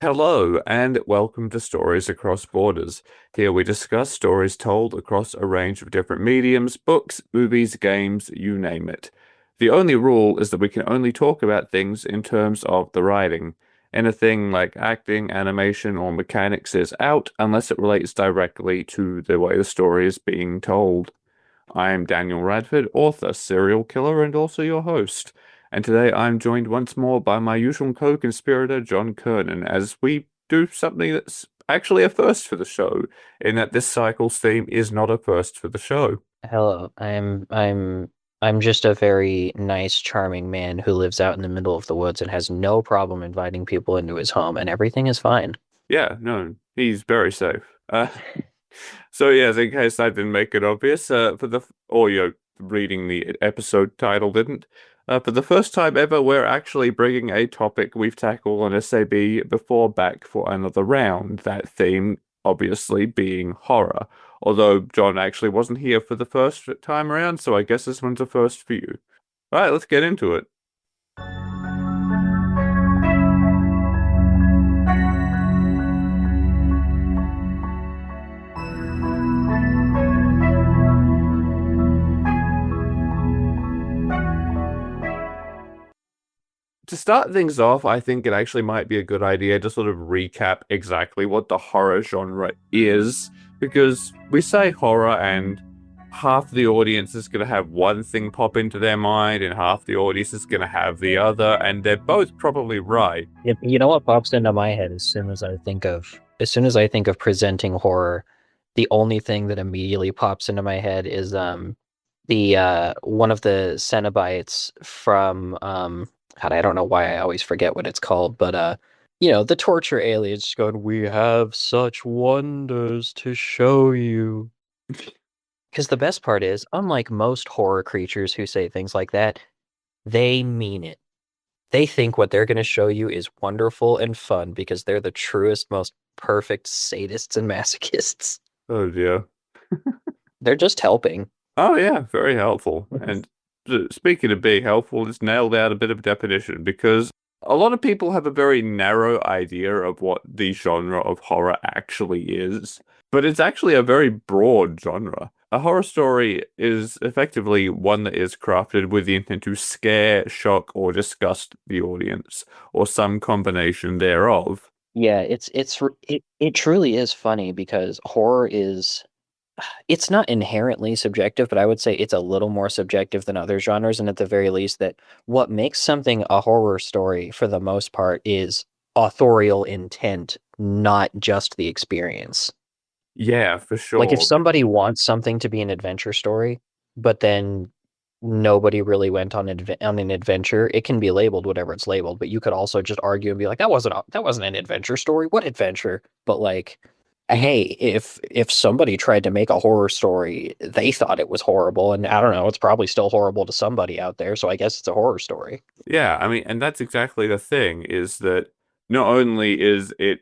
Hello, and welcome to Stories Across Borders. Here we discuss stories told across a range of different mediums, books, movies, games, you name it. The only rule is that we can only talk about things in terms of the writing. Anything like acting, animation, or mechanics is out unless it relates directly to the way the story is being told. I am Daniel Radford, author, serial killer, and also your host. And today I'm joined once more by my usual co-conspirator, John Kernan, as we do something that's actually a first for the show, in that this cycle's theme is not a first for the show. Hello, I'm just a very nice, charming man who lives out in the middle of the woods and has no problem inviting people into his home, and everything is fine. Yeah, no, he's very safe. So yes, in case I didn't make it obvious, for the or you're reading the episode title didn't. For the first time ever, we're actually bringing a topic we've tackled on SAB before back for another round. That theme, obviously, being horror. Although John actually wasn't here for the first time around, so I guess this one's a first for you. All right, let's get into it. To start things off, I think it actually might be a good idea to sort of recap exactly what the horror genre is, because we say horror and half the audience is going to have one thing pop into their mind and half the audience is going to have the other, and they're both probably right. Yep, you know what pops into my head as soon as I think of presenting horror, the only thing that immediately pops into my head is the one of the Cenobites from God, I don't know why I always forget what it's called, but the torture aliens just going, "We have such wonders to show you." Because the best part is, unlike most horror creatures who say things like that, they mean it. They think what they're going to show you is wonderful and fun because they're the truest, most perfect sadists and masochists. Oh dear. They're just helping. Oh yeah, very helpful. And speaking of being helpful, it's nailed out a bit of definition because a lot of people have a very narrow idea of what the genre of horror actually is, but it's actually a very broad genre. A horror story is effectively one that is crafted with the intent to scare, shock, or disgust the audience, or some combination thereof. Yeah, it truly is funny because horror is it's not inherently subjective, but I would say it's a little more subjective than other genres, and at the very least that what makes something a horror story for the most part is authorial intent, not just the experience. Yeah, for Like if sure. somebody wants something to be an adventure story, but then nobody really went on an adventure, it can be labeled whatever it's labeled, but you could also just argue and be like, that wasn't an adventure story. What adventure? But like, hey, if somebody tried to make a horror story, they thought it was horrible, and I don't know, it's probably still horrible to somebody out there, so I guess it's a horror story. Yeah, I mean, and that's exactly the thing is that not only is it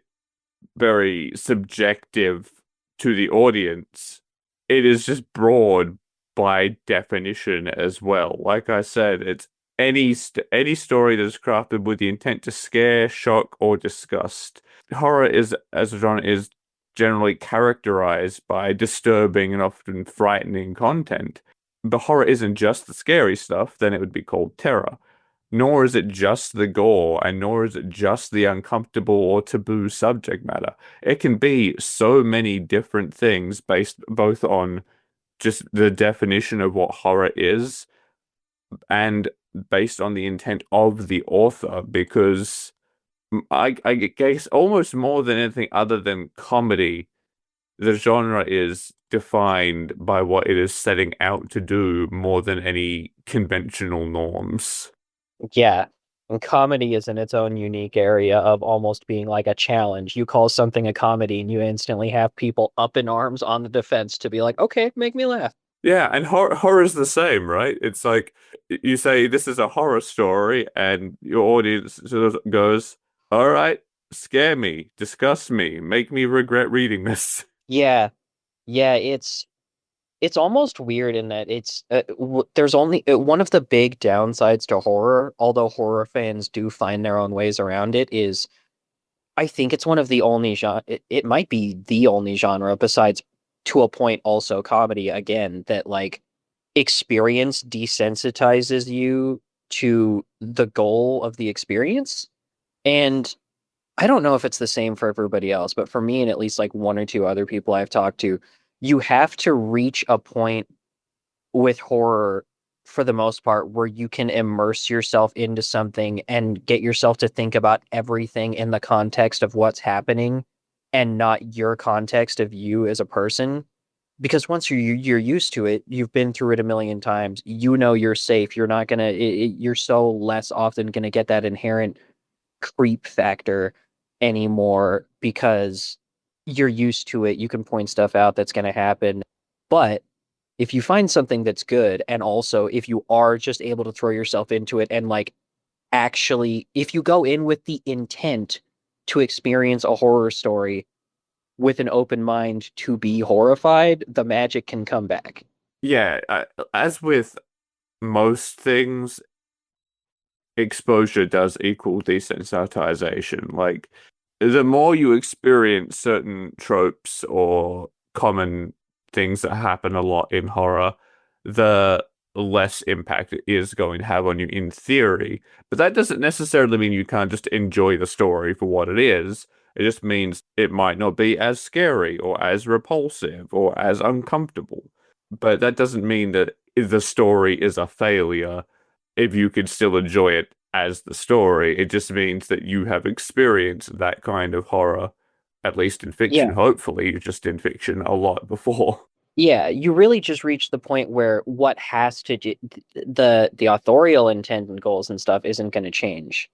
very subjective to the audience, it is just broad by definition as well. Like I said, it's any story that is crafted with the intent to scare, shock, or disgust. Horror is, as a genre, is generally characterized by disturbing and often frightening content. But horror isn't just the scary stuff, then it would be called terror. Nor is it just the gore, and nor is it just the uncomfortable or taboo subject matter. It can be so many different things based both on just the definition of what horror is and based on the intent of the author, because I guess almost more than anything other than comedy, the genre is defined by what it is setting out to do more than any conventional norms. Yeah. And comedy is in its own unique area of almost being like a challenge. You call something a comedy and you instantly have people up in arms on the defense to be like, okay, make me laugh. Yeah, and horror's the same, right? It's like you say this is a horror story, and your audience sort of goes, "All right, scare me, disgust me, make me regret reading this." Yeah. Yeah, it's almost weird in that there's only one of the big downsides to horror, although horror fans do find their own ways around it, is I think it's one of the only genre. It might be the only genre besides, to a point, also comedy again, that like experience desensitizes you to the goal of the experience. And I don't know if it's the same for everybody else, but for me and at least like one or two other people I've talked to, you have to reach a point with horror for the most part where you can immerse yourself into something and get yourself to think about everything in the context of what's happening and not your context of you as a person. Because once you're used to it, you've been through it a million times. You know you're safe. You're not gonna. You're so less often gonna get that inherent creep factor anymore because you're used to it. You can point stuff out that's gonna happen. But if you find something that's good, and also if you are just able to throw yourself into it and like actually, if you go in with the intent to experience a horror story with an open mind to be horrified, the magic can come back. Yeah, as with most things, exposure does equal desensitization. Like, the more you experience certain tropes or common things that happen a lot in horror, the less impact it is going to have on you in theory. But that doesn't necessarily mean you can't just enjoy the story for what it is. It just means it might not be as scary or as repulsive or as uncomfortable. But that doesn't mean that the story is a failure if you could still enjoy it as the story. It just means that you have experienced that kind of horror, at least in fiction. Yeah. Hopefully, just in fiction a lot before. Yeah, you really just reach the point where what has to do, the authorial intent and goals and stuff isn't going to change.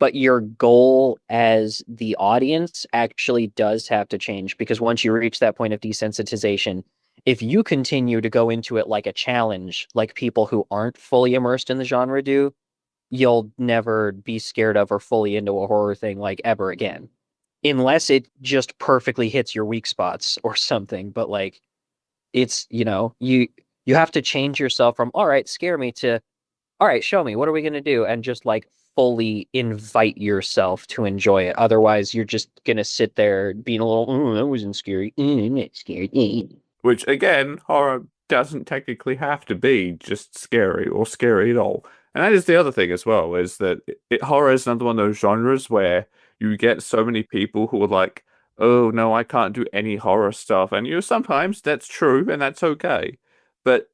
But your goal as the audience actually does have to change, because once you reach that point of desensitization, if you continue to go into it like a challenge, like people who aren't fully immersed in the genre do, you'll never be scared of or fully into a horror thing like ever again. Unless it just perfectly hits your weak spots or something. But like it's, you have to change yourself from all right, scare me to all right, show me, what are we going to do? And just like fully invite yourself to enjoy it. Otherwise, you're just going to sit there being a little, oh, that wasn't scary. I'm not scared. Which, again, horror doesn't technically have to be just scary or scary at all. And that is the other thing as well, is that horror is another one of those genres where you get so many people who are like, oh no, I can't do any horror stuff. And sometimes that's true and that's okay. But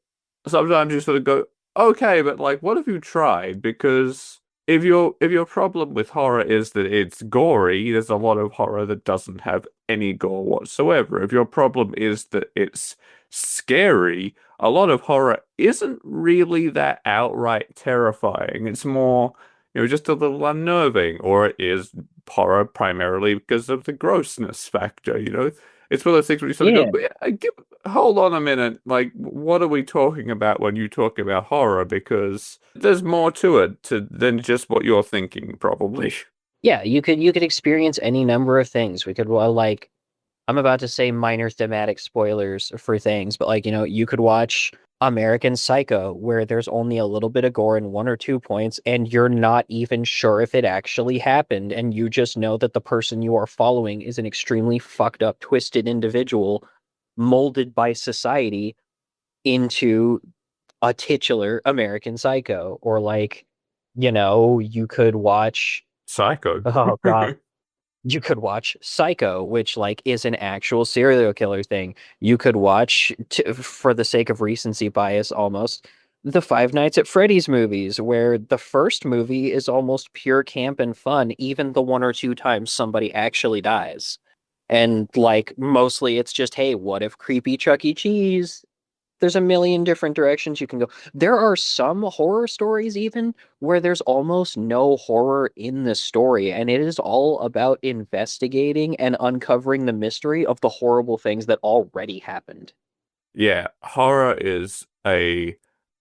sometimes you sort of go, okay, but like, what have you tried? Because if your problem with horror is that it's gory, there's a lot of horror that doesn't have any gore whatsoever. If your problem is that it's scary, a lot of horror isn't really that outright terrifying. It's more, just a little unnerving, or it is horror primarily because of the grossness factor. It's one of those things where you sort of Yeah. go, hold on a minute, like, what are we talking about when you talk about horror? Because there's more to it than just what you're thinking, probably. Yeah, you could experience any number of things. We could like I'm about to say minor thematic spoilers for things, but like, you could watch American Psycho where there's only a little bit of gore in one or two points and you're not even sure if it actually happened, and you just know that the person you are following is an extremely fucked up, twisted individual molded by society into a titular American Psycho. Or like, you could watch Psycho. oh god, you could watch Psycho, which like is an actual serial killer thing. You could watch, for the sake of recency bias, almost the Five Nights at Freddy's movies, where the first movie is almost pure camp and fun, even the one or two times somebody actually dies. And like mostly it's just, hey, what if creepy Chuck E. Cheese? There's a million different directions you can go. There are some horror stories even where there's almost no horror in the story, and it is all about investigating and uncovering the mystery of the horrible things that already happened. Yeah, horror is a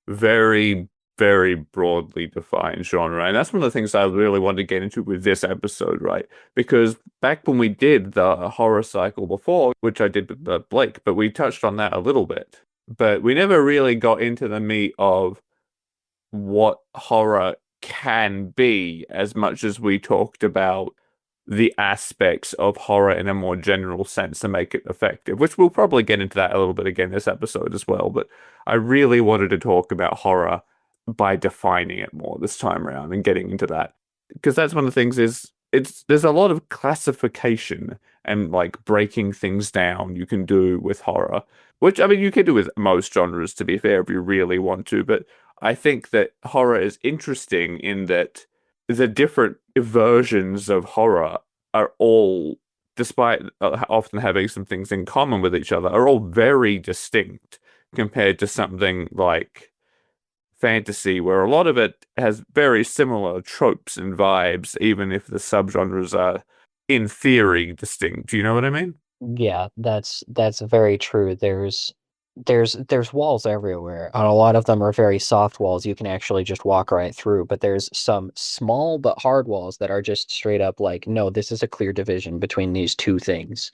very, very broadly defined genre. And that's one of the things I really wanted to get into with this episode, right? Because back when we did the horror cycle before, which I did with Blake, but we touched on that a little bit. But we never really got into the meat of what horror can be as much as we talked about the aspects of horror in a more general sense to make it effective, which we'll probably get into that a little bit again this episode as well. But I really wanted to talk about horror by defining it more this time around and getting into that. Because that's one of the things is there's a lot of classification and like breaking things down you can do with horror, which I mean you can do with most genres to be fair if you really want to, but I think that horror is interesting in that the different versions of horror are all, despite often having some things in common with each other, are all very distinct compared to something like fantasy, where a lot of it has very similar tropes and vibes, even if the subgenres are, in theory, distinct. Do you know what I mean? Yeah, that's very true. There's walls everywhere, and a lot of them are very soft walls you can actually just walk right through, but there's some small but hard walls that are just straight up like, no, this is a clear division between these two things.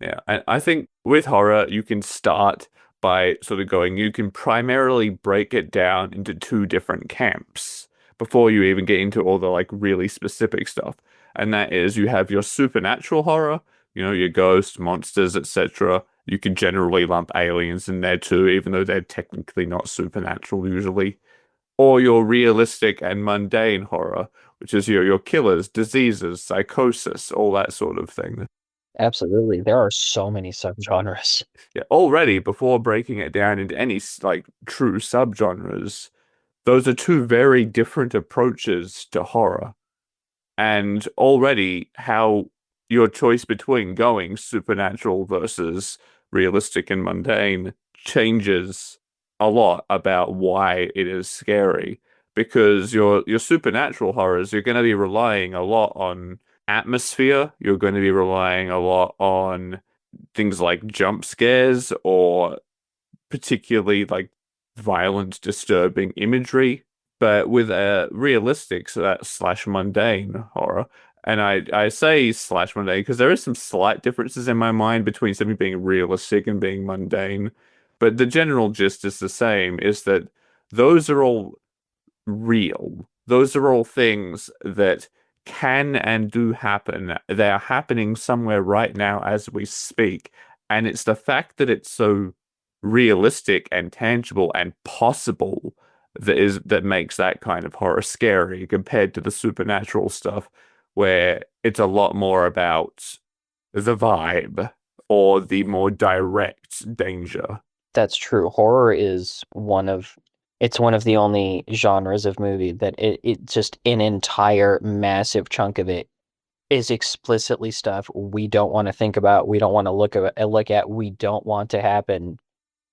Yeah, and I think with horror, you can start by sort of going, you can primarily break it down into two different camps before you even get into all the like really specific stuff. And that is you have your supernatural horror, your ghosts, monsters, etc. You can generally lump aliens in there too, even though they're technically not supernatural usually. Or your realistic and mundane horror, which is your killers, diseases, psychosis, all that sort of thing. Absolutely. There are so many subgenres. Yeah, already before breaking it down into any like true subgenres, those are two very different approaches to horror. And already how your choice between going supernatural versus realistic and mundane changes a lot about why it is scary. Because your supernatural horrors, you're going to be relying a lot on atmosphere. You're going to be relying a lot on things like jump scares or particularly like violent, disturbing imagery. But with a realistic so that slash mundane horror, and I say slash mundane because there is some slight differences in my mind between something being realistic and being mundane. But the general gist is the same, is that those are all real. Those are all things that can and do happen. They are happening somewhere right now as we speak. And it's the fact that it's so realistic and tangible and possible that makes that kind of horror scary compared to the supernatural stuff where it's a lot more about the vibe or the more direct danger. That's true. Horror is it's one of the only genres of movie that it just an entire massive chunk of it is explicitly stuff we don't want to think about, we don't want to look at, we don't want to happen.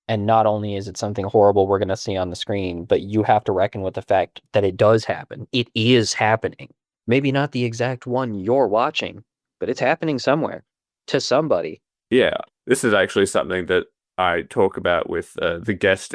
And not only is it something horrible we're going to see on the screen, but you have to reckon with the fact that it does happen. It is happening. Maybe not the exact one you're watching, but it's happening somewhere to somebody. Yeah, this is actually something that I talk about with the guest,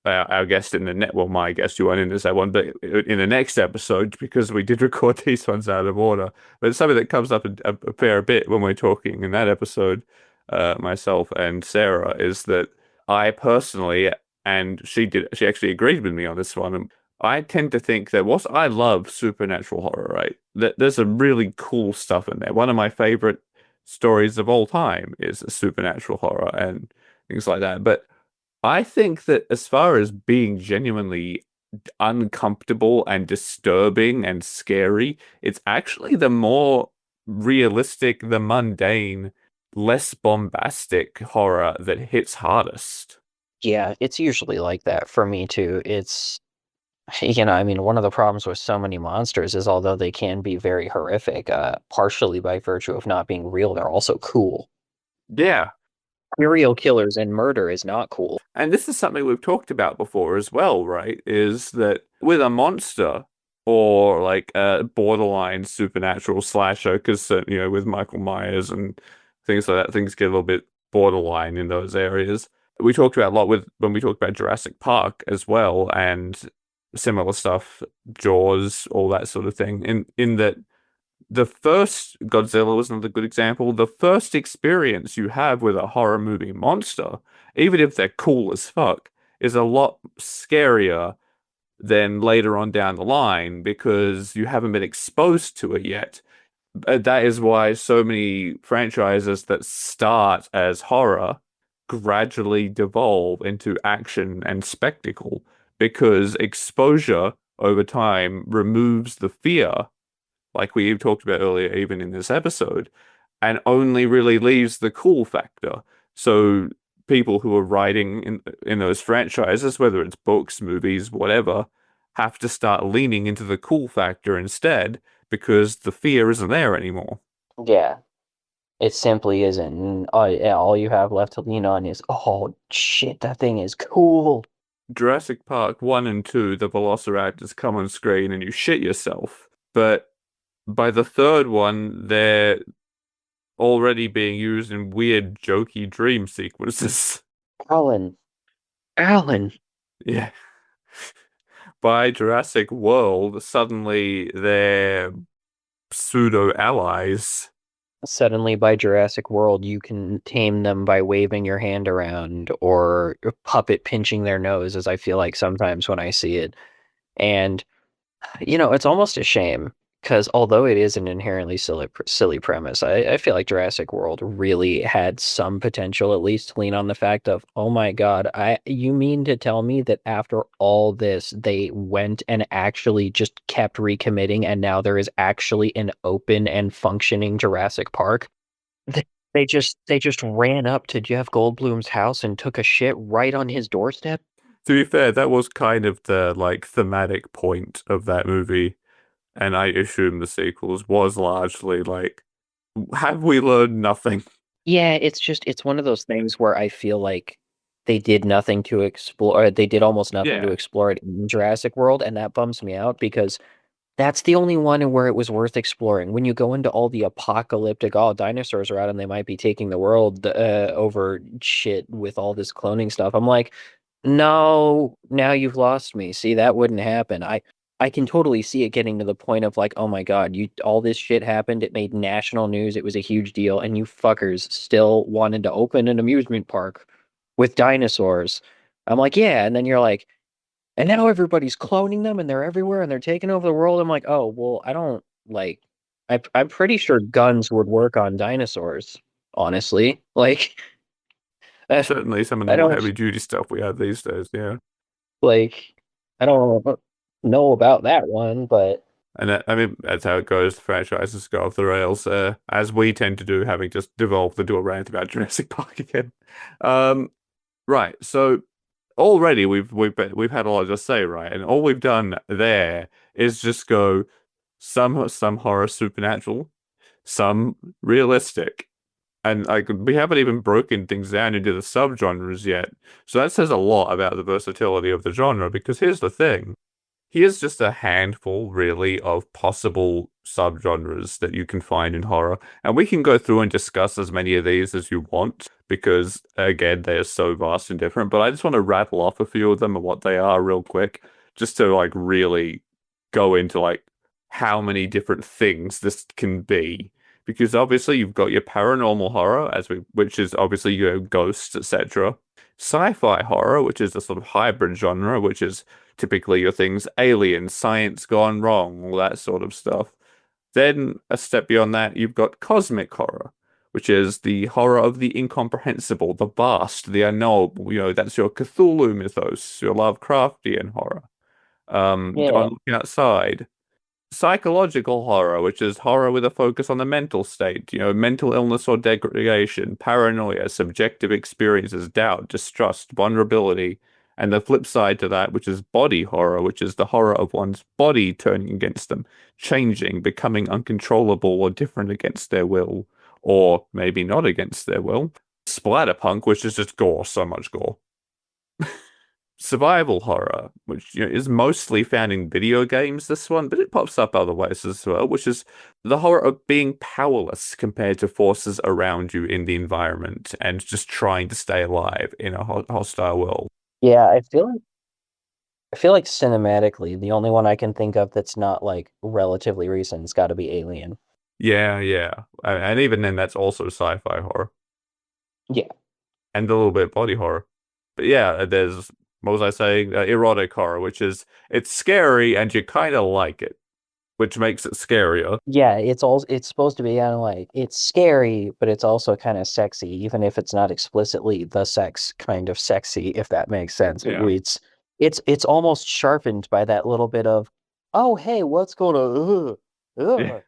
our guest in the net. Well, my guest, you weren't in this one, but in the next episode, because we did record these ones out of order. But it's something that comes up a fair bit when we're talking in that episode, myself and Sarah, is that I personally, and she actually agreed with me on this one. And I tend to think that whilst I love supernatural horror, right, that there's some really cool stuff in there. One of my favorite stories of all time is supernatural horror and things like that. But I think that as far as being genuinely uncomfortable and disturbing and scary, it's actually the more realistic, the mundane, less bombastic horror that hits hardest. Yeah, it's usually like that for me too. I mean, one of the problems with so many monsters is although they can be very horrific, partially by virtue of not being real, they're also cool. Yeah. Serial killers and murder is not cool. And this is something we've talked about before as well, right? Is that with a monster or like a borderline supernatural slasher, because with Michael Myers and things like that, things get a little bit borderline in those areas. We talked about a lot with when we talked about Jurassic Park as well, and similar stuff, Jaws, all that sort of thing. In that the first Godzilla was another good example. The first experience you have with a horror movie monster, even if they're cool as fuck, is a lot scarier than later on down the line because you haven't been exposed to it yet. That is why so many franchises that start as horror gradually devolve into action and spectacle because exposure over time removes the fear, like we talked about earlier, even in this episode, and only really leaves the cool factor. So people who are writing in those franchises, whether it's books, movies, whatever, have to start leaning into the cool factor instead because the fear isn't there anymore. Yeah, it simply isn't. And all you have left to lean on is, oh shit, that thing is cool. Jurassic Park 1 and 2, the Velociraptors come on screen and you shit yourself. But by the third one, they're already being used in weird, jokey dream sequences. Alan, Alan. Yeah. By Jurassic World, suddenly they're pseudo allies. Suddenly, by Jurassic World, you can tame them by waving your hand around or puppet pinching their nose, as I feel like sometimes when I see it. And it's almost a shame because although it is an inherently silly premise, I feel like Jurassic World really had some potential, at least to lean on the fact of, oh my God, you mean to tell me that after all this, they went and actually just kept recommitting, and now there is actually an open and functioning Jurassic Park? They, they just ran up to Jeff Goldblum's house and took a shit right on his doorstep. To be fair, that was kind of the like thematic point of that movie, and I assume the sequels was largely like, have we learned nothing? Yeah, it's one of those things where I feel like they did nothing to explore, or they did almost nothing to Yeah, explore it in Jurassic World, and that bums me out because that's the only one where it was worth exploring. When you go into all the apocalyptic, oh, dinosaurs are out and they might be taking the world over shit with all this cloning stuff. I'm like, no, now you've lost me. See, that wouldn't happen. I can totally see it getting to the point of like, oh my God, you all this shit happened. It made national news. It was a huge deal, and you fuckers still wanted to open an amusement park with dinosaurs. I'm like, yeah, and then you're like, and now everybody's cloning them and they're everywhere and they're taking over the world. I'm like, oh, well, I don't like I'm pretty sure guns would work on dinosaurs, honestly. Like I, certainly some of the I more don't heavy duty stuff we have these days, yeah. like I don't know about that one, but And I mean, that's how it goes. The franchises go off the rails, as we tend to do, having just devolved into a rant about Jurassic Park again. Um, right. So already we've had a lot to say, right? And all we've done there is just go some horror supernatural, some realistic, and like we haven't even broken things down into the subgenres yet. So that says a lot about the versatility of the genre. Because here's the thing. Here's just a handful, really, of possible subgenres that you can find in horror. And we can go through and discuss as many of these as you want, because, again, they are so vast and different. But I just want to rattle off a few of them and what they are real quick, just to, like, really go into, like, how many different things this can be. Because obviously you've got your paranormal horror, which is obviously your ghosts, etc. Sci-fi horror, which is a sort of hybrid genre, which is typically your things alien, science gone wrong, all that sort of stuff. Then a step beyond that, you've got cosmic horror, which is the horror of the incomprehensible, the vast, the unknowable. That's your Cthulhu mythos, your Lovecraftian horror. yeah. Gone Looking Outside. Psychological horror, which is horror with a focus on the mental state, mental illness or degradation, paranoia, subjective experiences, doubt, distrust, vulnerability, and the flip side to that, which is body horror, which is the horror of one's body turning against them, changing, becoming uncontrollable or different against their will, or maybe not against their will. Splatterpunk, which is just gore, so much gore. Survival horror, which is mostly found in video games, this one, but it pops up other ways as well, which is the horror of being powerless compared to forces around you in the environment and just trying to stay alive in a hostile world. Yeah, I feel like cinematically, the only one I can think of that's not like relatively recent's got to be Alien. Yeah, yeah. And even then, that's also sci-fi horror Yeah. and a little bit body horror. But yeah, there's, what was I saying? Erotic horror, which is, it's scary and you kind of like it. which makes it scarier. Yeah, it's supposed to be kind of like it's scary, but it's also kind of sexy, even if it's not explicitly the sex kind of sexy, if that makes sense. Yeah. It's almost sharpened by that little bit of, oh hey, what's going on? Yeah. Ugh.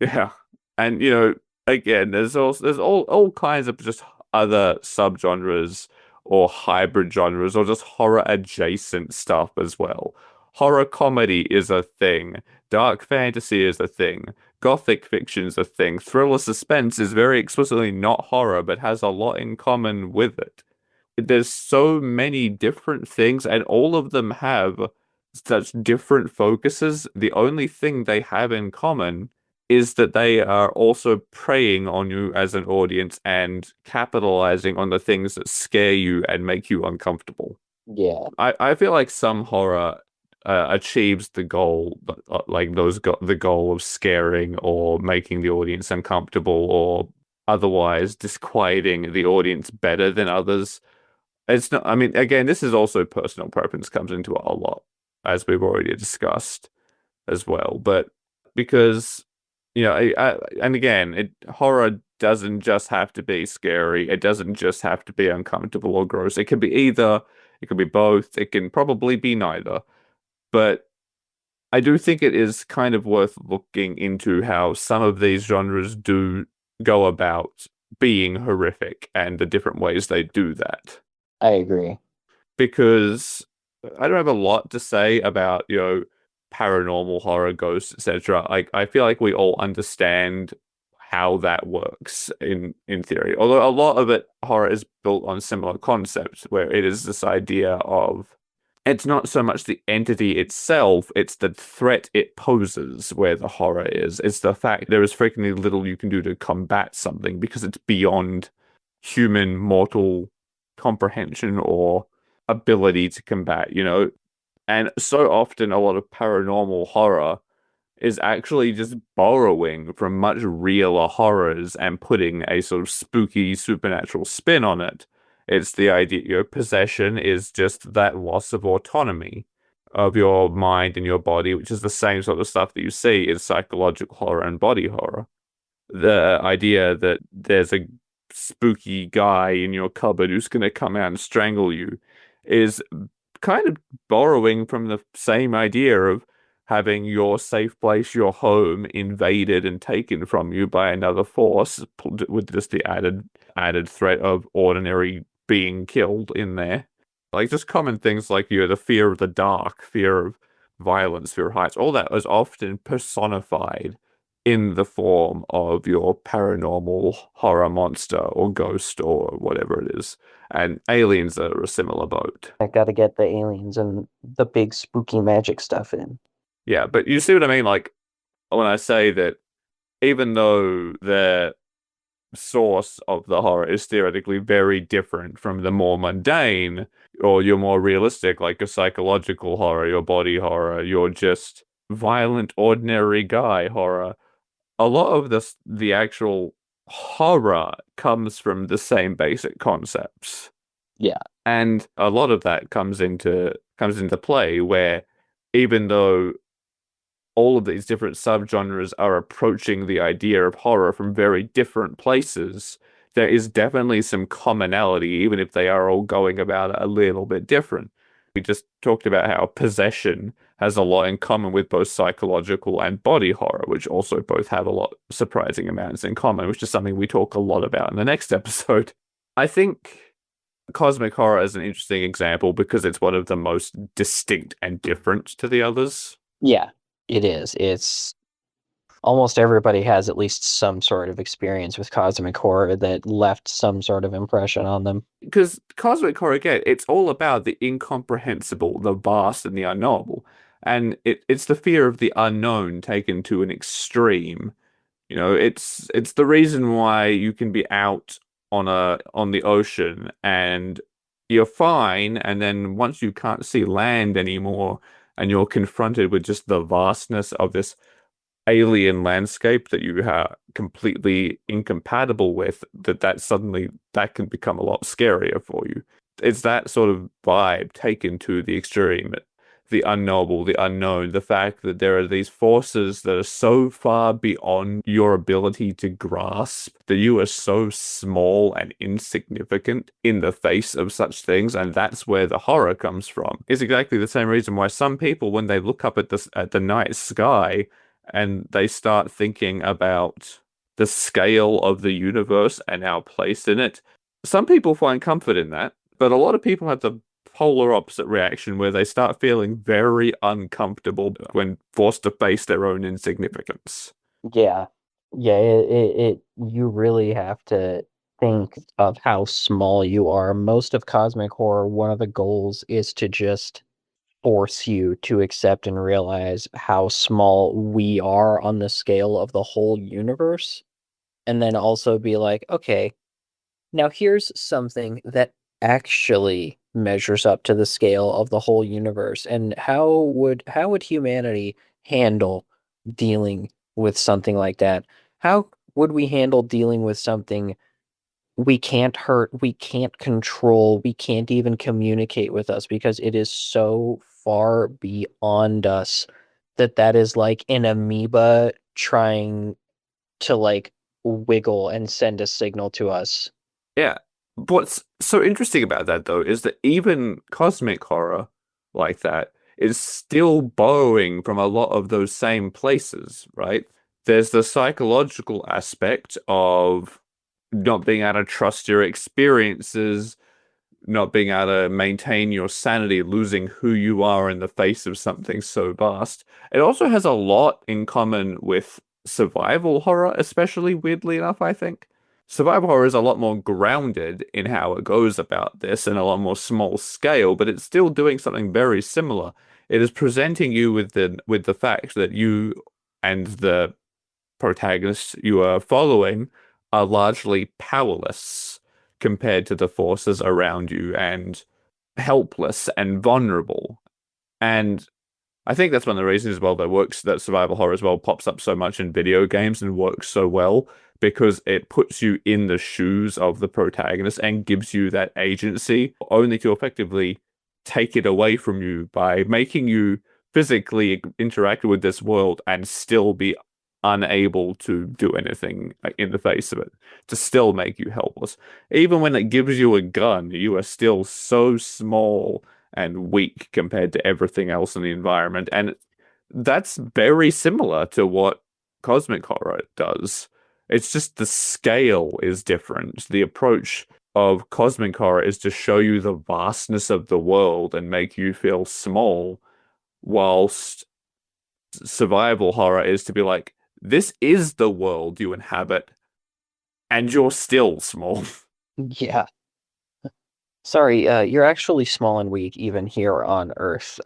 Yeah. And again, there's all kinds of just other subgenres or hybrid genres or just horror adjacent stuff as well. Horror comedy is a thing. Dark fantasy is a thing. Gothic fiction is a thing. Thriller suspense is very explicitly not horror, but has a lot in common with it. There's so many different things, and all of them have such different focuses. The only thing they have in common is that they are also preying on you as an audience and capitalizing on the things that scare you and make you uncomfortable. Yeah, I feel like some horror achieves the goal, like the goal of scaring or making the audience uncomfortable or otherwise disquieting the audience better than others. It's not, I mean, again, this is also personal preference comes into it a lot, as we've already discussed as well. But because, and again, horror doesn't just have to be scary. It doesn't just have to be uncomfortable or gross. It could be either, it could be both. It can probably be neither. But I do think it is kind of worth looking into how some of these genres do go about being horrific and the different ways they do that. I agree. Because I don't have a lot to say about, paranormal horror, ghosts, etc. I feel like we all understand how that works in theory. Although a lot of it horror is built on similar concepts where it is this idea of it's not so much the entity itself, it's the threat it poses where the horror is. It's the fact there is frequently little you can do to combat something because it's beyond human mortal comprehension or ability to combat. And so often a lot of paranormal horror is actually just borrowing from much realer horrors and putting a sort of spooky supernatural spin on it. It's the idea, possession is just that loss of autonomy of your mind and your body, which is the same sort of stuff that you see in psychological horror and body horror. The idea that there's a spooky guy in your cupboard who's going to come out and strangle you is kind of borrowing from the same idea of having your safe place, your home, invaded and taken from you by another force, with just the added threat of ordinary being killed in there. Like just common things like the fear of the dark, fear of violence, fear of heights, all that is often personified in the form of your paranormal horror monster or ghost or whatever it is. And aliens are a similar boat. I gotta get the aliens and the big spooky magic stuff in. Yeah, but you see what I mean? Like when I say that even though the source of the horror is theoretically very different from the more mundane or your more realistic, like a psychological horror, your body horror, your just violent, ordinary guy horror, a lot of the actual horror comes from the same basic concepts. Yeah. And a lot of that comes into play where even though all of these different subgenres are approaching the idea of horror from very different places, there is definitely some commonality, even if they are all going about it a little bit different. We just talked about how possession has a lot in common with both psychological and body horror, which also both have a lot surprising amounts in common, which is something we talk a lot about in the next episode. I think cosmic horror is an interesting example because it's one of the most distinct and different to the others. Yeah, it is. It's almost everybody has at least some sort of experience with cosmic horror that left some sort of impression on them. Because cosmic horror, again, it's all about the incomprehensible, the vast, and the unknowable. And it's the fear of the unknown taken to an extreme. It's the reason why you can be out on the ocean and you're fine, and then once you can't see land anymore, and you're confronted with just the vastness of this alien landscape that you are completely incompatible with, that suddenly that can become a lot scarier for you. It's that sort of vibe taken to the extreme the unknowable, the unknown, the fact that there are these forces that are so far beyond your ability to grasp, that you are so small and insignificant in the face of such things, and that's where the horror comes from. It's exactly the same reason why some people, when they look up at the night sky and they start thinking about the scale of the universe and our place in it, some people find comfort in that, but a lot of people have the polar opposite reaction where they start feeling very uncomfortable when forced to face their own insignificance. Yeah. Yeah, you really have to think of how small you are. Most of cosmic horror, one of the goals is to just force you to accept and realize how small we are on the scale of the whole universe. And then also be like, okay, now here's something that actually measures up to the scale of the whole universe. And how would humanity handle dealing with something like that? How would we handle dealing with something we can't hurt, we can't control, we can't even communicate with us because it is so far beyond us that that is like an amoeba trying to like wiggle and send a signal to us. Yeah. What's so interesting about that, though, is that even cosmic horror like that is still borrowing from a lot of those same places, right? There's the psychological aspect of not being able to trust your experiences, not being able to maintain your sanity, losing who you are in the face of something so vast. It also has a lot in common with survival horror, especially weirdly enough, I think. Survival horror is a lot more grounded in how it goes about this and a lot more small scale, but it's still doing something very similar. It is presenting you with the fact that you and the protagonists you are following are largely powerless compared to the forces around you and helpless and vulnerable. And I think that's one of the reasons as well that survival horror as well pops up so much in video games and works so well because it puts you in the shoes of the protagonist and gives you that agency only to effectively take it away from you by making you physically interact with this world and still be unable to do anything in the face of it, to still make you helpless. Even when it gives you a gun, you are still so small and weak compared to everything else in the environment. And that's very similar to what cosmic horror does. It's just the scale is different. The approach of cosmic horror is to show you the vastness of the world and make you feel small, whilst survival horror is to be like, this is the world you inhabit, and you're still small. Yeah. Sorry, you're actually small and weak even here on Earth.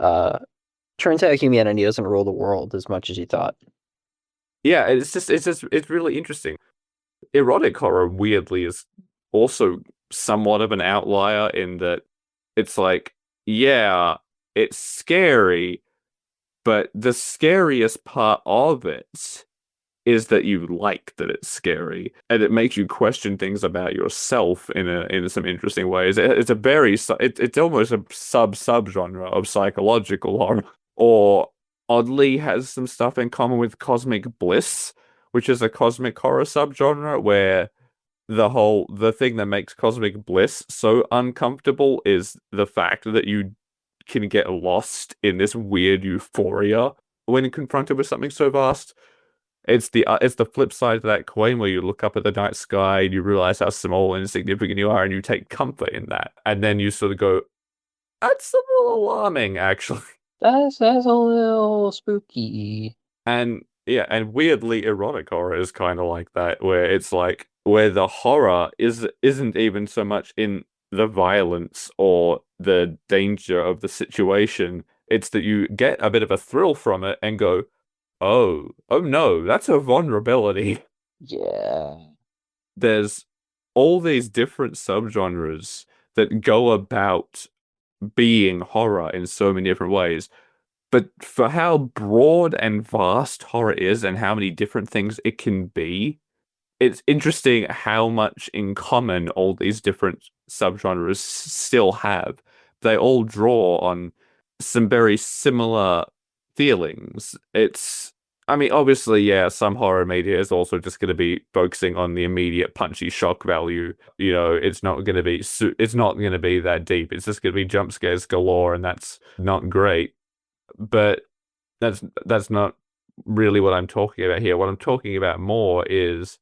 Turns out humanity doesn't rule the world as much as you thought. Yeah, it's really interesting. Erotic horror weirdly is also somewhat of an outlier in that it's like, yeah, it's scary, but the scariest part of it is that you like that it's scary and it makes you question things about yourself in some interesting ways. It's a it's almost a subgenre of psychological horror, or oddly has some stuff in common with cosmic bliss, which is a cosmic horror subgenre where the thing that makes cosmic bliss so uncomfortable is the fact that you can get lost in this weird euphoria when confronted with something so vast. It's the flip side of that coin where you look up at the night sky and you realize how small and insignificant you are, and you take comfort in that, and then you sort of go, "That's a little alarming, actually." That's a little spooky. And yeah, and weirdly, erotic horror is kind of like that, where it's like where the horror isn't even so much in the violence or the danger of the situation. It's that you get a bit of a thrill from it and go, oh no, that's a vulnerability. Yeah. There's all these different subgenres that go about being horror in so many different ways. But for how broad and vast horror is and how many different things it can be, it's interesting how much in common all these different subgenres still have. They all draw on some very similar feelings. I mean, obviously, yeah, some horror media is also just going to be focusing on the immediate punchy shock value. You know, it's not going to be it's not going to be that deep. It's just going to be jump scares galore, and that's not great. But that's not really what I'm talking about here. What I'm talking about more is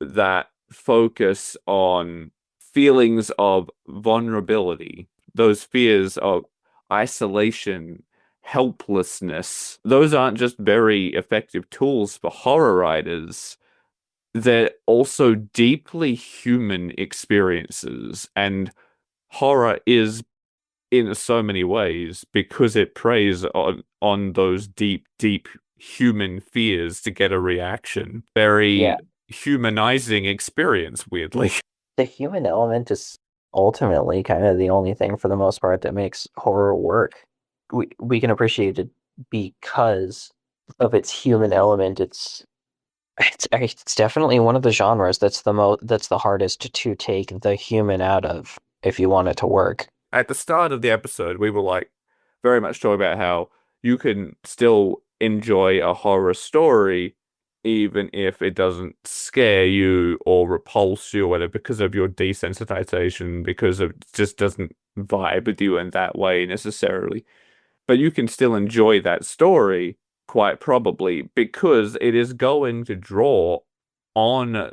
that focus on feelings of vulnerability, those fears of isolation, helplessness. Those aren't just very effective tools for horror writers. They're also deeply human experiences. And horror is, in so many ways, because it preys on those deep human fears to get a reaction. Yeah, Very humanizing experience, weirdly. the human element is ultimately kind of the only thing for the most part that makes horror work. We can appreciate it because of its human element. It's definitely one of the genres that's the hardest to take the human out of if you want it to work. At the start of the episode, we were like very much talking about how you can still enjoy a horror story even if it doesn't scare you or repulse you or whatever because of your desensitization, because it just doesn't vibe with you in that way necessarily. But you can still enjoy that story quite probably because it is going to draw on,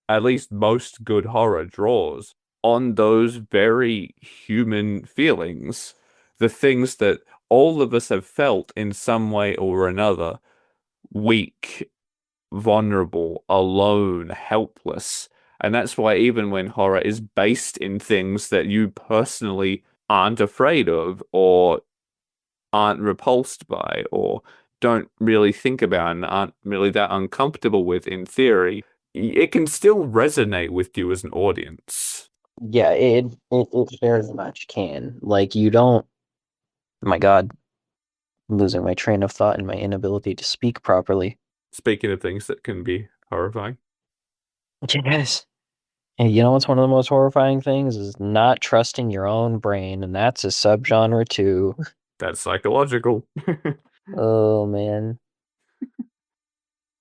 at least most good horror draws, on those very human feelings, the things that all of us have felt in some way or another: weak, vulnerable, alone, helpless. And that's why even when horror is based in things that you personally aren't afraid of or aren't repulsed by or don't really think about and aren't really that uncomfortable with in theory, it can still resonate with you as an audience. Yeah, it very much can. Like you don't. My God, I'm losing my train of thought and my inability to speak properly. Speaking of things that can be horrifying, Yes. And you know what's one of the most horrifying things is not trusting your own brain, and that's a subgenre too. that's psychological. Oh man.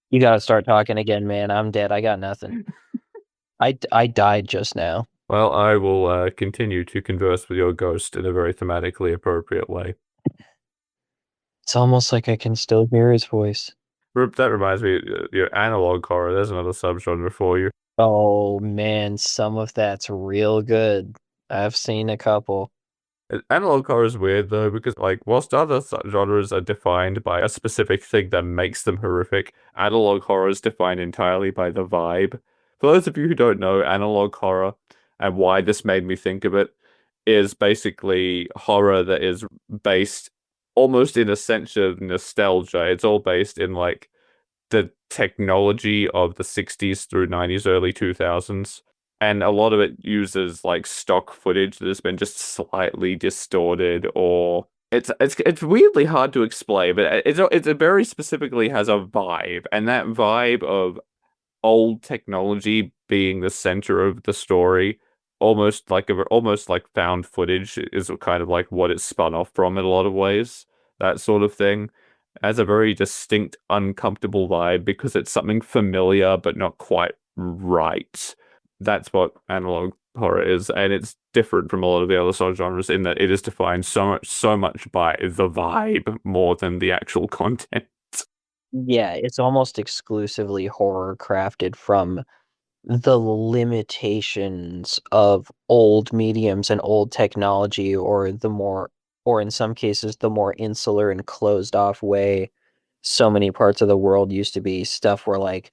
You gotta start talking again, man. I'm dead. I got nothing. I died just now. Well, I will continue to converse with your ghost in a very thematically appropriate way. It's almost like I can still hear his voice. That reminds me, your analog horror. There's another subgenre for you. Oh man, some of that's real good. I've seen a couple. Analog horror is weird though, because like whilst other genres are defined by a specific thing that makes them horrific, analog horror is defined entirely by the vibe. For those of you who don't know, analog horror and why this made me think of it is basically horror that is based almost in a sense of nostalgia. It's all based in like the technology of the 60s through 90s, early 2000s. And a lot of it uses like stock footage that has been just slightly distorted, or it's weirdly hard to explain, but it very specifically has a vibe, and that vibe of old technology being the center of the story, almost like found footage is kind of like what it's spun off from in a lot of ways. That sort of thing has a very distinct, uncomfortable vibe because it's something familiar but not quite right. That's what analog horror is, and it's different from a lot of the other subgenres in that it is defined so much by the vibe more than the actual content. Yeah, it's almost exclusively horror crafted from the limitations of old mediums and old technology, or in some cases, the more insular and closed off way so many parts of the world used to be. Stuff where, like,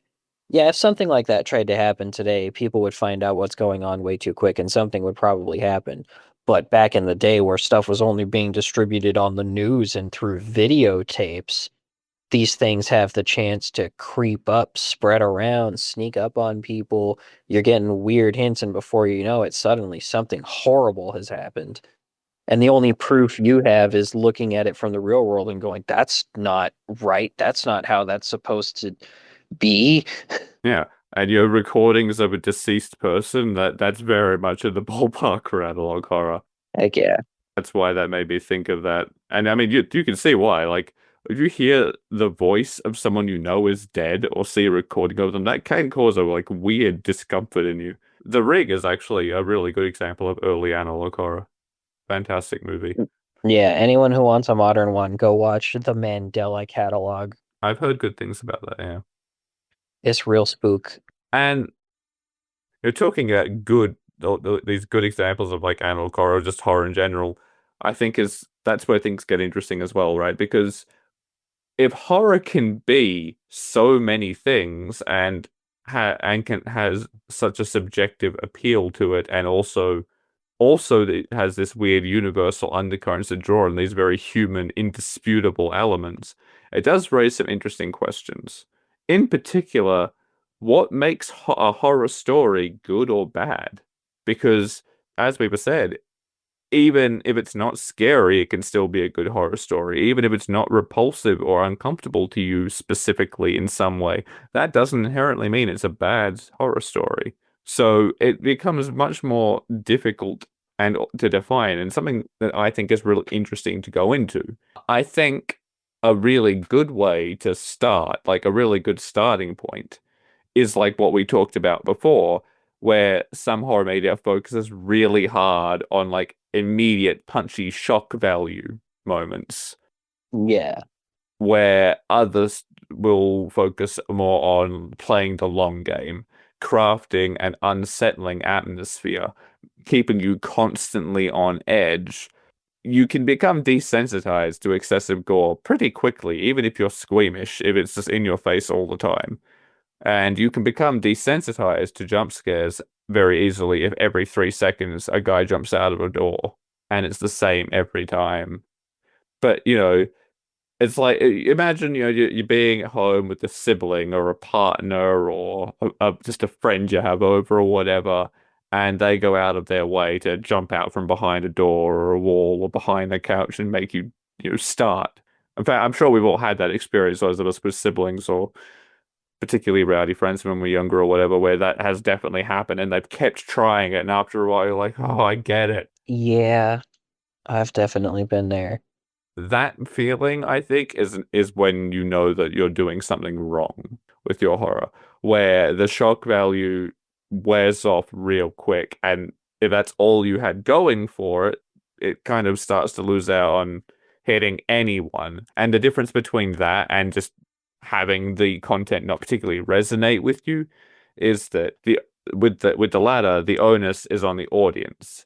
yeah, if something like that tried to happen today, people would find out what's going on way too quick and something would probably happen. But back in the day where stuff was only being distributed on the news and through videotapes, these things have the chance to creep up, spread around, sneak up on people. You're getting weird hints, and before you know it, suddenly something horrible has happened. And the only proof you have is looking at it from the real world and going, that's not right. That's not how that's supposed to be. Yeah, and your recordings of a deceased person, that's very much in the ballpark for analog horror. Heck yeah. That's why that made me think of that. And I mean, you can see why. Like, if you hear the voice of someone you know is dead or see a recording of them, that can cause a like weird discomfort in you. The Ring is actually a really good example of early analog horror. Fantastic movie. Yeah, anyone who wants a modern one, go watch the Mandela catalog. I've heard good things about that, yeah. It's real spook. And you're talking about these good examples of like analog horror, just horror in general. I think is that's where things get interesting as well, right? Because if horror can be so many things and can has such a subjective appeal to it, and also it has this weird universal undercurrents that draw on these very human, indisputable elements, it does raise some interesting questions. In particular, what makes a horror story good or bad? Because, as we were said, even if it's not scary, it can still be a good horror story. Even if it's not repulsive or uncomfortable to you specifically in some way, that doesn't inherently mean it's a bad horror story. So it becomes much more difficult and to define, and something that I think is really interesting to go into. I think a really good way to start, like a really good starting point, is like what we talked about before, where some horror media focuses really hard on like immediate punchy shock value moments, Yeah. where others will focus more on playing the long game, crafting an unsettling atmosphere, keeping you constantly on edge. You can become desensitized to excessive gore pretty quickly, even if you're squeamish, if it's just in your face all the time. And you can become desensitized to jump scares very easily if every 3 seconds a guy jumps out of a door and it's the same every time. But, it's like imagine, you're being at home with a sibling or a partner or just a friend you have over or whatever, and they go out of their way to jump out from behind a door or a wall or behind a couch and make you, start. In fact, I'm sure we've all had that experience, those of us with siblings or particularly rowdy friends when we're younger or whatever, where that has definitely happened and they've kept trying it. And after a while, you're like, oh, I get it. Yeah, I've definitely been there. That feeling, I think, is when you know that you're doing something wrong with your horror, where the shock value wears off real quick. And if that's all you had going for it, it kind of starts to lose out on hitting anyone. And the difference between that and just having the content not particularly resonate with you is that the latter, the onus is on the audience.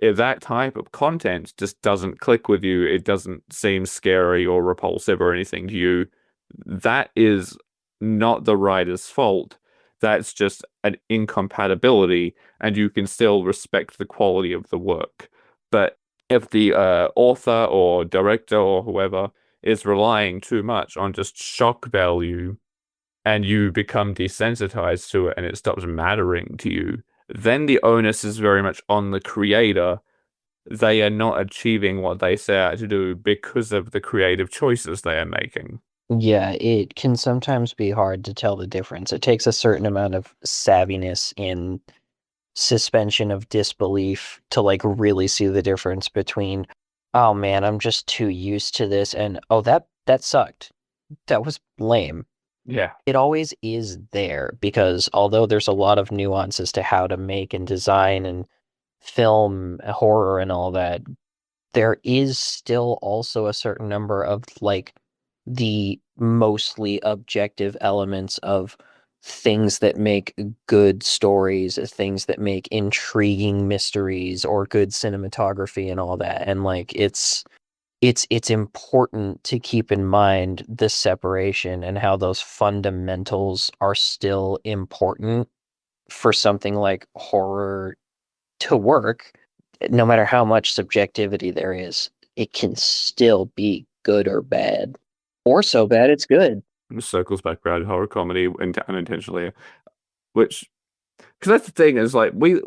If that type of content just doesn't click with you, it doesn't seem scary or repulsive or anything to you, that is not the writer's fault. That's just an incompatibility, and you can still respect the quality of the work. But if the author or director or whoever is relying too much on just shock value and you become desensitized to it and it stops mattering to you, then the onus is very much on the creator. They are not achieving what they set out to do because of the creative choices they are making. Yeah, it can sometimes be hard to tell the difference. It takes a certain amount of savviness in suspension of disbelief to like really see the difference between, oh man, I'm just too used to this, and oh that sucked. That was lame. Yeah. It always is there because although there's a lot of nuances to how to make and design and film horror and all that, there is still also a certain number of like the mostly objective elements of things that make good stories, things that make intriguing mysteries or good cinematography and all that. And like it's important to keep in mind this separation and how those fundamentals are still important for something like horror to work. No matter how much subjectivity there is, it can still be good or bad. Or so bad it's good. Circles back around horror comedy unintentionally, which because that's the thing is like we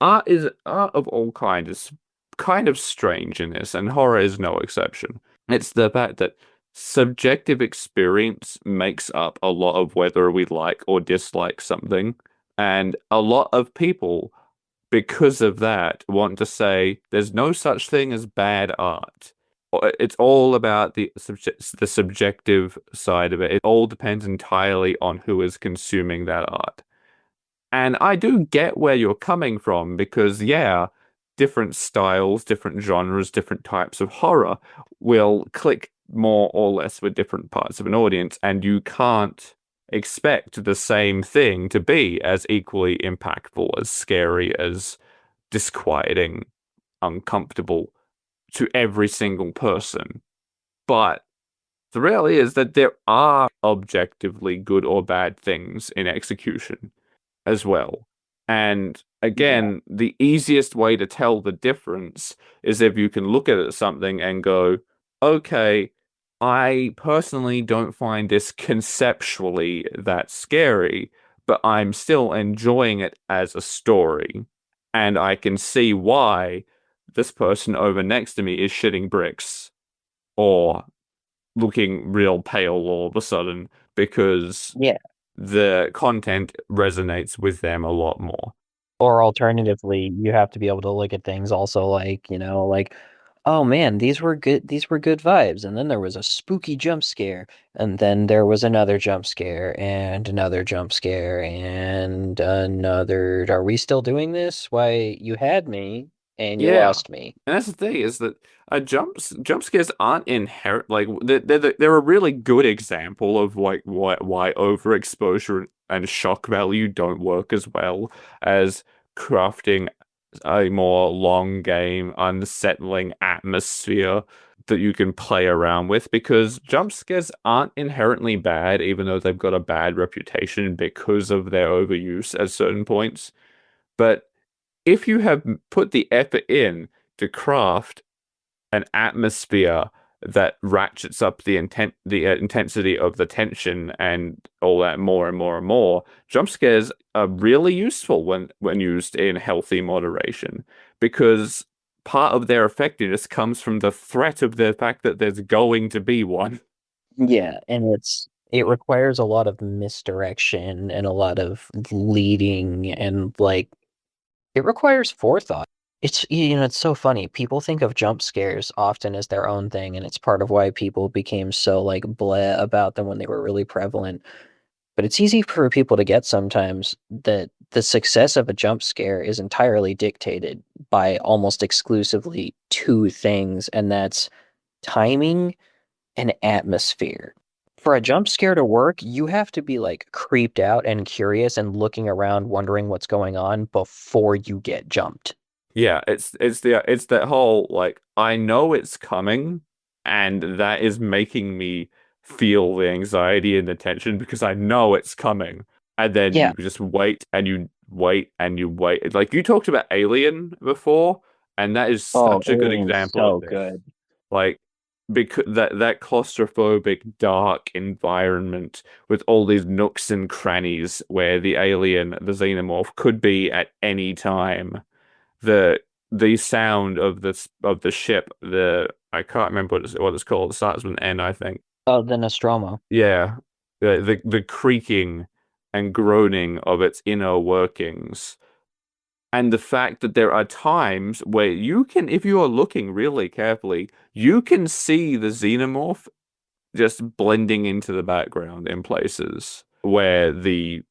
art of all kind is kind of strange in this, and horror is no exception. It's the fact that subjective experience makes up a lot of whether we like or dislike something, and a lot of people because of that, want to say there's no such thing as bad art. It's all about the subjective side of it. It all depends entirely on who is consuming that art. And I do get where you're coming from because, yeah, different styles, different genres, different types of horror will click more or less with different parts of an audience, and you can't expect the same thing to be as equally impactful, as scary, as disquieting, uncomfortable to every single person. But the reality is that there are objectively good or bad things in execution as well. And Yeah. again, the easiest way to tell the difference is if you can look at something and go, okay, I personally don't find this conceptually that scary, but I'm still enjoying it as a story. And I can see why this person over next to me is shitting bricks or looking real pale all of a sudden because Yeah. the content resonates with them a lot more. Or alternatively, you have to be able to look at things also like, like, oh man, these were good vibes. And then there was a spooky jump scare. And then there was another jump scare and another jump scare and another. Are we still doing this? Why, you had me and you Yeah. lost me. And that's the thing is that jump scares aren't inherent like they're a really good example of like why overexposure and shock value don't work as well as crafting a more long game, unsettling atmosphere that you can play around with because jump scares aren't inherently bad, even though they've got a bad reputation because of their overuse at certain points. But if you have put the effort in to craft an atmosphere that ratchets up the intensity of the tension and all that more and more and more, jump scares are really useful when used in healthy moderation because part of their effectiveness comes from the threat of the fact that there's going to be one. Yeah, and it requires a lot of misdirection and a lot of leading and like it requires forethought. It's so funny. People think of jump scares often as their own thing, and it's part of why people became so like bleh about them when they were really prevalent. But it's easy for people to get sometimes that the success of a jump scare is entirely dictated by almost exclusively two things, and that's timing and atmosphere. For a jump scare to work, you have to be like creeped out and curious and looking around wondering what's going on before you get jumped. Yeah, it's that whole like I know it's coming and that is making me feel the anxiety and the tension because I know it's coming. And then Yeah. you just wait and you wait and you wait. Like you talked about Alien before, and that is Oh, such a good Alien's example of so this. good. Like because that claustrophobic dark environment with all these nooks and crannies where the alien, the xenomorph could be at any time the the sound of the ship, the I can't remember what it's called. It starts with an N, I think. Oh, the Nostromo. Yeah, the creaking and groaning of its inner workings, and the fact that there are times where you can, if you are looking really carefully, you can see the xenomorph just blending into the background in places where the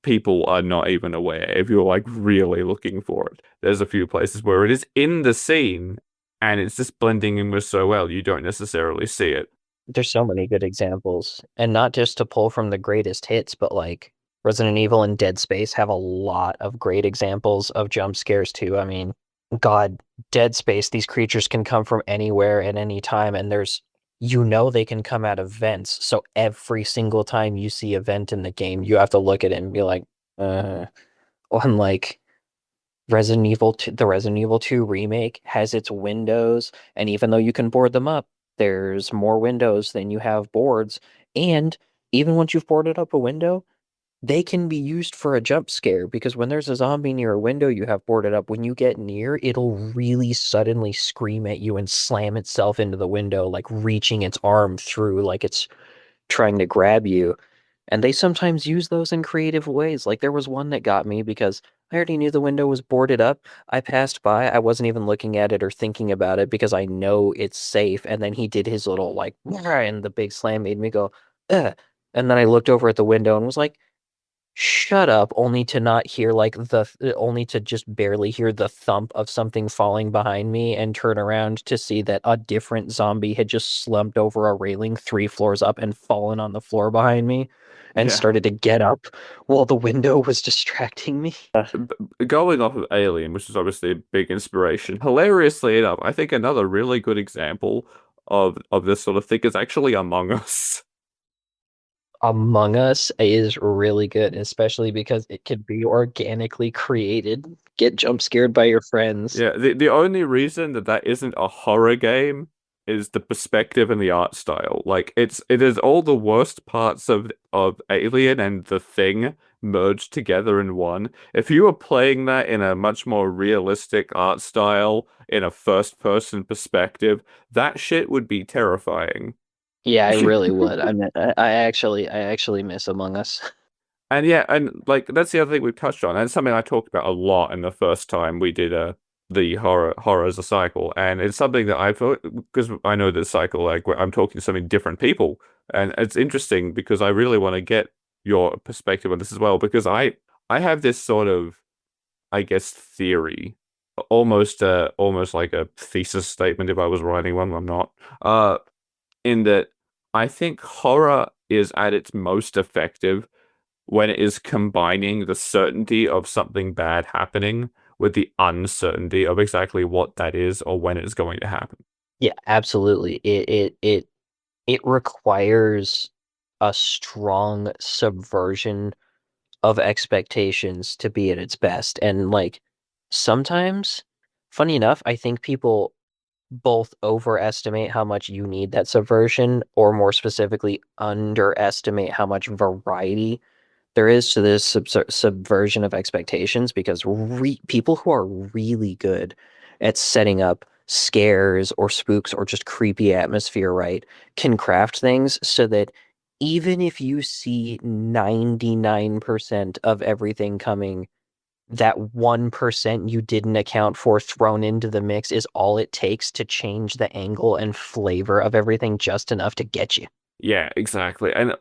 people are not even aware if you're like really looking for it. There's a few places where it is in the scene and it's just blending in with so well you don't necessarily see it. There's so many good examples. And not just to pull from the greatest hits, but like Resident Evil and Dead Space have a lot of great examples of jump scares too. I mean, God, Dead Space, these creatures can come from anywhere at any time, and they can come out of vents. So every single time you see a vent in the game, you have to look at it and be like, uh, unlike the Resident Evil 2 remake has its windows, and even though you can board them up, there's more windows than you have boards. And even once you've boarded up a window, they can be used for a jump scare because when there's a zombie near a window you have boarded up, when you get near, it'll really suddenly scream at you and slam itself into the window, like reaching its arm through, like it's trying to grab you. And they sometimes use those in creative ways. Like there was one that got me because I already knew the window was boarded up. I passed by. I wasn't even looking at it or thinking about it because I know it's safe. And then he did his little like, and the big slam made me go, ugh. And then I looked over at the window and was like, shut up, only to not hear like only to just barely hear the thump of something falling behind me and turn around to see that a different zombie had just slumped over a railing 3 floors up and fallen on the floor behind me and Yeah. started to get up while the window was distracting me. Going off of Alien, which is obviously a big inspiration, hilariously enough, I think another really good example of this sort of thing is actually Among Us. Among Us is really good, especially because it can be organically created. Get jump scared by your friends. Yeah, the only reason that that isn't a horror game is the perspective and the art style. Like it is all the worst parts of Alien and The Thing merged together in one. If you were playing that in a much more realistic art style, in a first person perspective, that shit would be terrifying. Yeah, I really would. I actually miss Among Us. And yeah, and like that's the other thing we've touched on, and it's something I talked about a lot in the first time we did the horror as a cycle, and it's something that I thought because I know this cycle like where I'm talking to so many different people, and it's interesting because I really want to get your perspective on this as well because I have this sort of I guess theory, almost like a thesis statement if I was writing one, I'm not. In that I think horror is at its most effective when it is combining the certainty of something bad happening with the uncertainty of exactly what that is or when it's going to happen. Yeah, absolutely. It requires a strong subversion of expectations to be at its best. And like sometimes, funny enough, I think people both overestimate how much you need that subversion, or more specifically, underestimate how much variety there is to this subversion of expectations because people who are really good at setting up scares or spooks or just creepy atmosphere right can craft things so that even if you see 99% of everything coming, that 1% you didn't account for thrown into the mix is all it takes to change the angle and flavor of everything just enough to get you. Yeah, exactly. And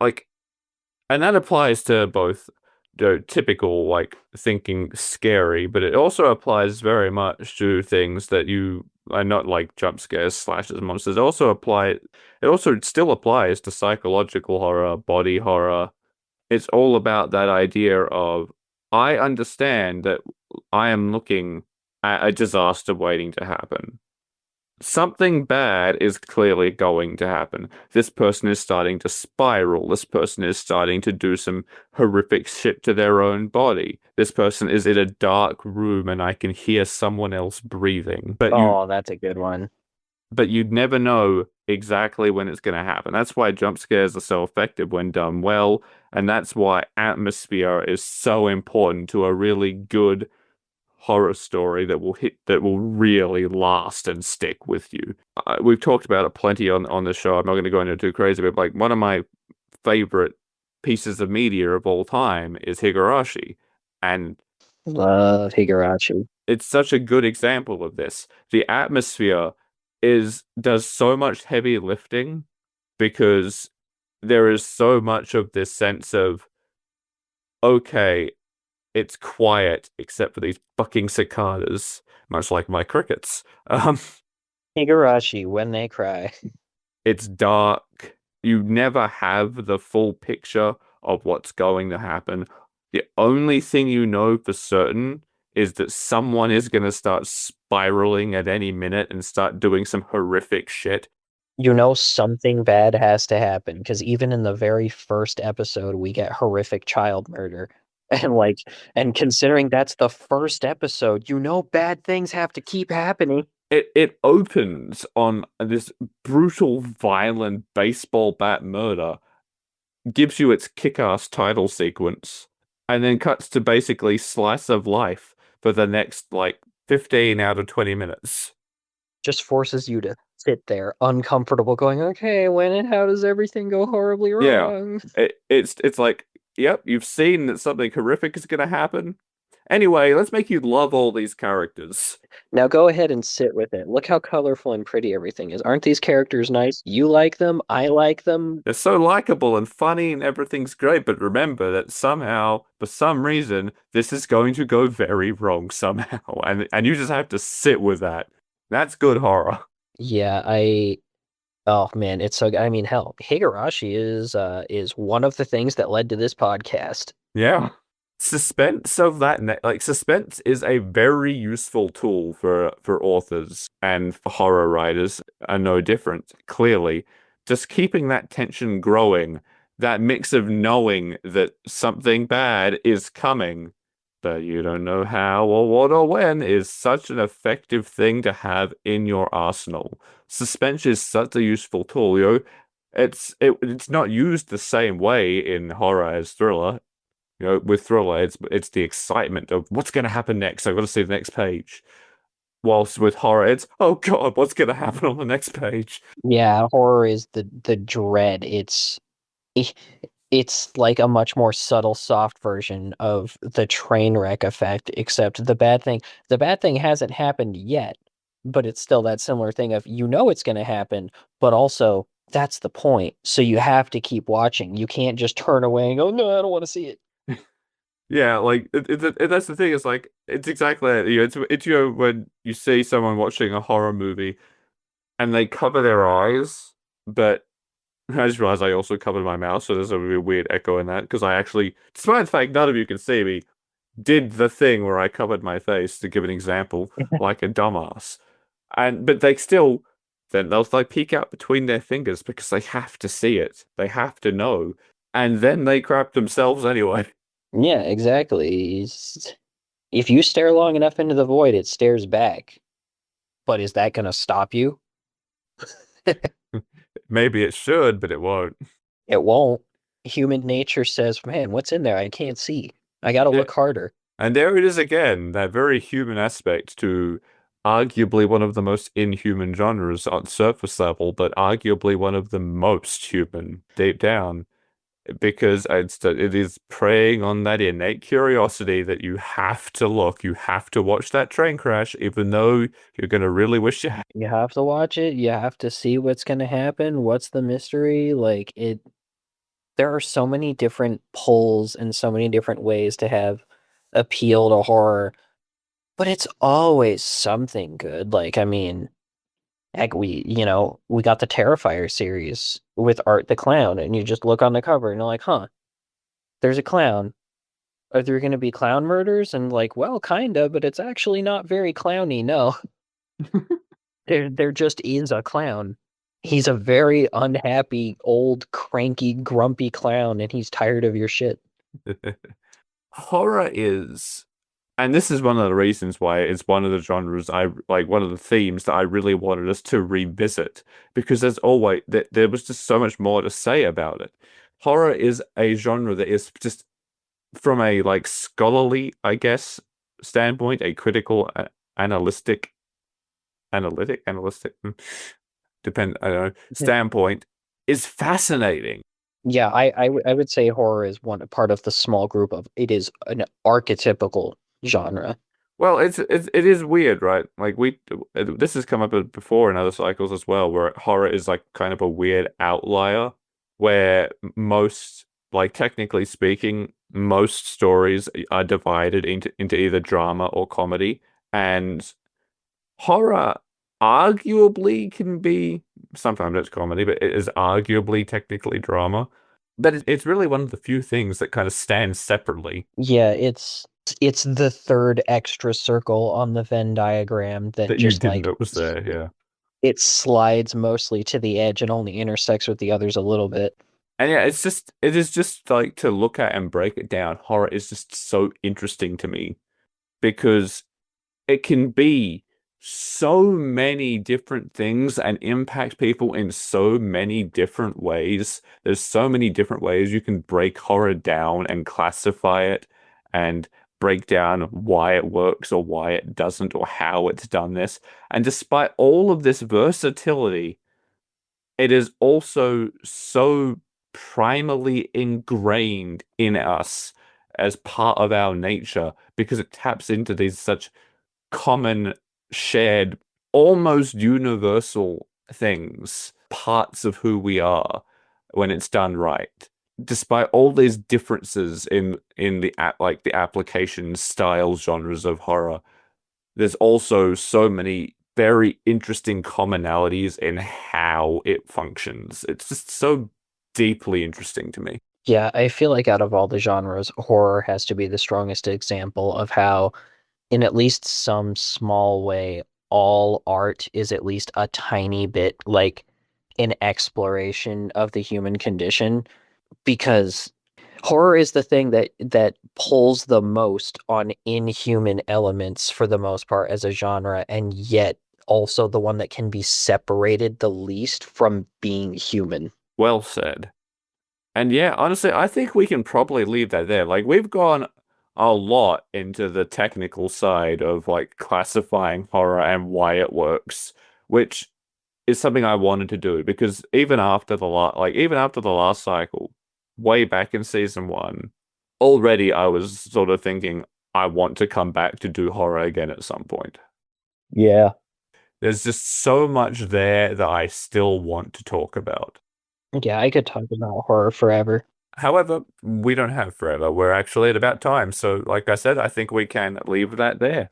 that applies to both the typical like thinking scary, but it also applies very much to things that you are not like jump scares, slashes, monsters. It also still applies to psychological horror, body horror. It's all about that idea of I understand that I am looking at a disaster waiting to happen. Something bad is clearly going to happen. This person is starting to spiral. This person is starting to do some horrific shit to their own body. This person is in a dark room and I can hear someone else breathing. Oh, that's a good one. But you'd never know exactly when it's going to happen. That's why jump scares are so effective when done well, and that's why atmosphere is so important to a really good horror story that will really last and stick with you. We've talked about it plenty on the show. I'm not going to go into too crazy, but like one of my favorite pieces of media of all time is Higurashi, and Love Higurashi. it's such a good example of this. The atmosphere is does so much heavy lifting because there is so much of this sense of okay, it's quiet except for these fucking cicadas, much like my crickets. Um, Higurashi, when they cry. it's dark. You never have the full picture of what's going to happen. The only thing you know for certain is that someone is going to start spiraling at any minute and start doing some horrific shit. You know something bad has to happen because even in the very first episode, we get horrific child murder. And like, and considering that's the first episode, you know bad things have to keep happening. It opens on this brutal, violent baseball bat murder, gives you its kick-ass title sequence, and then cuts to basically slice of life for the next like 15 out of 20 minutes. Just forces you to sit there uncomfortable going, okay, when and how does everything go horribly Yeah, wrong? it's like, yep, you've seen that something horrific is gonna happen. Anyway, let's make you love all these characters. Now go ahead and sit with it. Look how colorful and pretty everything is. Aren't these characters nice? You like them, I like them. They're so likable and funny and everything's great, but remember that somehow, for some reason, this is going to go very wrong somehow, and you just have to sit with that. That's good horror. Yeah, oh man, it's so I mean, hell, Higurashi is one of the things that led to this podcast. Yeah. Suspense of that like suspense is a very useful tool for authors, and for horror writers are no different, clearly. Just keeping that tension growing, that mix of knowing that something bad is coming, but you don't know how or what or when, is such an effective thing to have in your arsenal. Suspense is such a useful tool, it's not used the same way in horror as thriller. With thriller, it's the excitement of what's going to happen next. I've got to see the next page. Whilst with horror, it's oh god, what's going to happen on the next page? Yeah, horror is the dread. It's like a much more subtle, soft version of the train wreck effect, except the bad thing hasn't happened yet, but it's still that similar thing of you know it's going to happen, but also that's the point. So you have to keep watching. You can't just turn away and go, no, I don't want to see it. Yeah, like that's the thing. It's like it's exactly that. It's when you see someone watching a horror movie and they cover their eyes, but I just realized I also covered my mouth, so there's a really weird echo in that because I actually, despite the fact none of you can see me, did the thing where I covered my face to give an example, like a dumbass. But they still, then they'll like peek out between their fingers because they have to see it. They have to know. And then they crap themselves anyway. Yeah, exactly. If you stare long enough into the void, it stares back. But is that going to stop you? Maybe it should, but it won't. It won't. Human nature says, man, what's in there? I can't see. I got to Yeah. look harder. And there it is again, that very human aspect to arguably one of the most inhuman genres on surface level, but arguably one of the most human deep down. Because it is preying on that innate curiosity that you have to look, you have to watch that train crash, even though you're gonna really wish you had. You have to watch it. You have to see what's going to happen. What's the mystery? There are so many different pulls and so many different ways to have appeal to horror, but it's always something good. Like, I mean, heck, we got the Terrifier series with Art the Clown, and you just look on the cover and you're like, huh, there's a clown. Are there going to be clown murders? And like, well, kinda, but it's actually not very clowny. No, there just is a clown. He's a very unhappy, old, cranky, grumpy clown, and he's tired of your shit. Horror is, and this is one of the reasons why it's one of the genres I like, one of the themes that I really wanted us to revisit, because there's always there was just so much more to say about it. Horror is a genre that is just from a like scholarly, I guess, standpoint, a critical, analytic, I don't know, standpoint, is fascinating. Yeah, I would say horror is one part of the small group of it is an archetypical genre. Well, it is weird, right? Like this has come up before in other cycles as well, where horror is like kind of a weird outlier, where most, like technically speaking, most stories are divided into either drama or comedy, and horror arguably can be, sometimes it's comedy, but it is arguably technically drama. But it's really one of the few things that kind of stands separately. Yeah, it's the third extra circle on the Venn diagram that That you just didn't like know was there, yeah. it slides mostly to the edge and only intersects with the others a little bit. And yeah, it is just like to look at and break it down. Horror is just so interesting to me because it can be so many different things and impact people in so many different ways. There's so many different ways you can break horror down and classify it and break down why it works or why it doesn't or how it's done this. And despite all of this versatility, it is also so primally ingrained in us as part of our nature because it taps into these such common, shared, almost universal things, parts of who we are when it's done right. Despite all these differences in the like the application styles genres of horror, there's also so many very interesting commonalities in how it functions. It's just so deeply interesting to me. Yeah, I feel like out of all the genres, horror has to be the strongest example of how, in at least some small way, all art is at least a tiny bit like an exploration of the human condition, because horror is the thing that pulls the most on inhuman elements for the most part as a genre, and yet also the one that can be separated the least from being human. Well said. And yeah, honestly, I think we can probably leave that there. Like, we've gone a lot into the technical side of like classifying horror and why it works, which is something I wanted to do because even after the last cycle, way back in season one, already I was sort of thinking I want to come back to do horror again at some point. Yeah. There's just so much there that I still want to talk about. Yeah, I could talk about horror forever. However, we don't have forever. We're actually at about time. So, like I said, I think we can leave that there.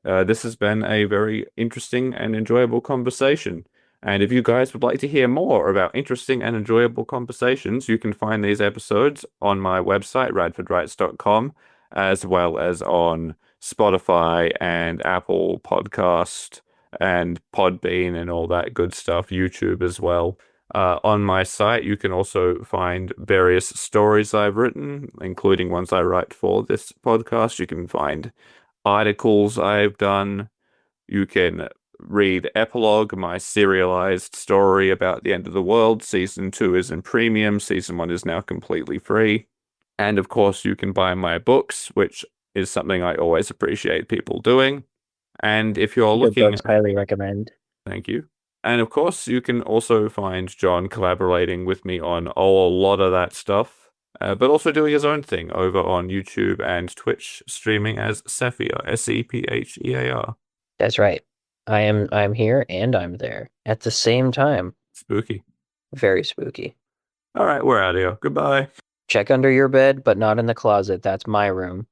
This has been a very interesting and enjoyable conversation. And if you guys would like to hear more about interesting and enjoyable conversations, you can find these episodes on my website, radfordwrites.com, as well as on Spotify and Apple Podcast and Podbean and all that good stuff, YouTube as well. On my site, you can also find various stories I've written, including ones I write for this podcast. You can find articles I've done. You can read Epilogue, my serialized story about the end of the world. Season 2 is in premium. Season 1 is now completely free. And of course, you can buy my books, which is something I always appreciate people doing. And if you're Good looking, books, highly recommend. thank you. And of course, you can also find John collaborating with me on a lot of that stuff, but also doing his own thing over on YouTube and Twitch, streaming as Sephear, Sephear. That's right. I'm here and I'm there at the same time. Spooky. Very spooky. All right, we're out of here. Goodbye. Check under your bed, but not in the closet. That's my room.